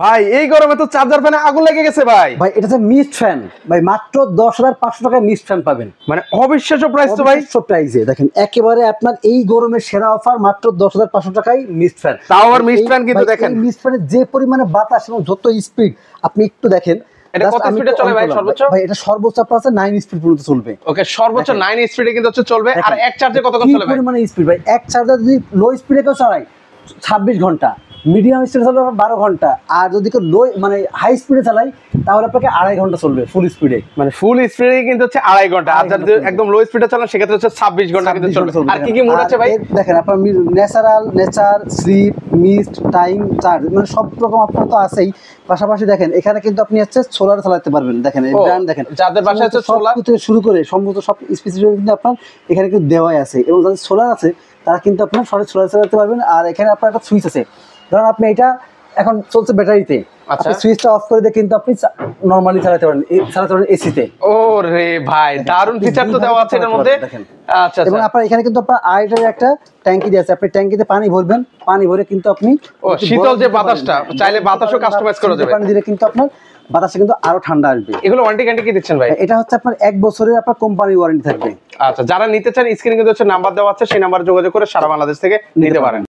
ভাই এই গরমে তো চার্জার ফ্যানে আগুন লেগে গেছে ভাই। ভাই এটা হচ্ছে মিস্ট ফ্যান ভাই, মাত্র 10,500 টাকায় মিস্ট ফ্যান পাবেন। মানে অবিশ্বাস্য প্রাইস তো ভাই। অবিশ্বাস্য প্রাইসে দেখেন, একেবারে আপনার এই গরমের সেরা অফার, মাত্র 10,500 টাকায় মিস্ট ফ্যান। তাও আবার মিস্ট ফ্যান কিন্তু দেখেন এই মিস্ট ফ্যানের যে পরিমাণে বাতাস এবং যত স্পিড আপনি একটু দেখেন। এটা কত স্পিডে চলে ভাই সর্বোচ্চ? ভাই এটা সর্বোচ্চ আপনার 9 স্পিড পর্যন্ত চলবে। ওকে, সর্বোচ্চ 9 স্পিডে কিন্তু হচ্ছে চলবে। আর এক চার্জে কতক্ষণ চলে ভাই? পরিমাণে স্পিড ভাই, এক চার্জে যদি লো স্পিডে কেউ চালায় 26 ঘন্টা, মিডিয়াম স্পিডে চালালে 12 ঘন্টা, আর যদি কেউ লো মানে হাই স্পিডে চালাই তাহলে আপনাকে 2.5 ঘন্টা চলবে ফুল স্পিডে। মানে ফুল স্পিডে কিন্তু হচ্ছে 2.5 ঘন্টা, আর যদি একদম লো স্পিডে চালান সেক্ষেত্রে হচ্ছে 26 ঘন্টা কিন্তু চলবে। আর কি কি মোড আছে ভাই? দেখেন আপনার natural, nature, sleep, mist, time, charge, মানে সব রকম আপনার তো আছেই। পাশাপাশি দেখেন এখানে কিন্তু আপনি হচ্ছে সোলার চালাতে পারবেন। দেখেন এই ব্র্যান্ড দেখেন, যাদের বাসায় আছে সোলার থেকে শুরু করে সমস্ত সব স্পেসিফিক কিন্তু আপনার এখানে কিন্তু দেওয়াই আছে, এবং যাদের সোলার আছে তারা কিন্তু আপনার সরাসরি সোলার চালাতে পারবেন। আর এখানে আপনার একটা সুইচ আছে, ধরুন আপনি এটা এখন চলছে ব্যাটারিতে, আপনি সুইচটা অফ করে দিয়ে কিন্তু আপনি নরমালি চালাতে পারেন এসিতে। ও রে ভাই, দারুণ ফিচার তো দেওয়া আছে এর মধ্যে। আচ্ছা, এবং আপনার এখানে কিন্তু আপনার আইটার একটা ট্যাঙ্কি দিয়ে আছে, আপনি ট্যাঙ্কিতে পানি ভরবেন, পানি ভরে কিন্তু আপনি শীতল যে বাতাসটা চাইলে বাতাসও কাস্টমাইজ করা যাবে। পানি দিলে কিন্তু আপনার বাতাসে কিন্তু আরো ঠান্ডা আসবে। এগুলো ওয়ারেন্টি গ্যারান্টি কি দিচ্ছেন ভাই? এটা হচ্ছে আপনার 1 বছরের আপনার কোম্পানি ওয়ারেন্টি থাকবে। আচ্ছা, যারা নিতে চান স্ক্রিনে কিন্তু হচ্ছে নাম্বার দেওয়া আছে, সেই নাম্বারে যোগাযোগ করে সারা বাংলাদেশ থেকে নিতে পারেন।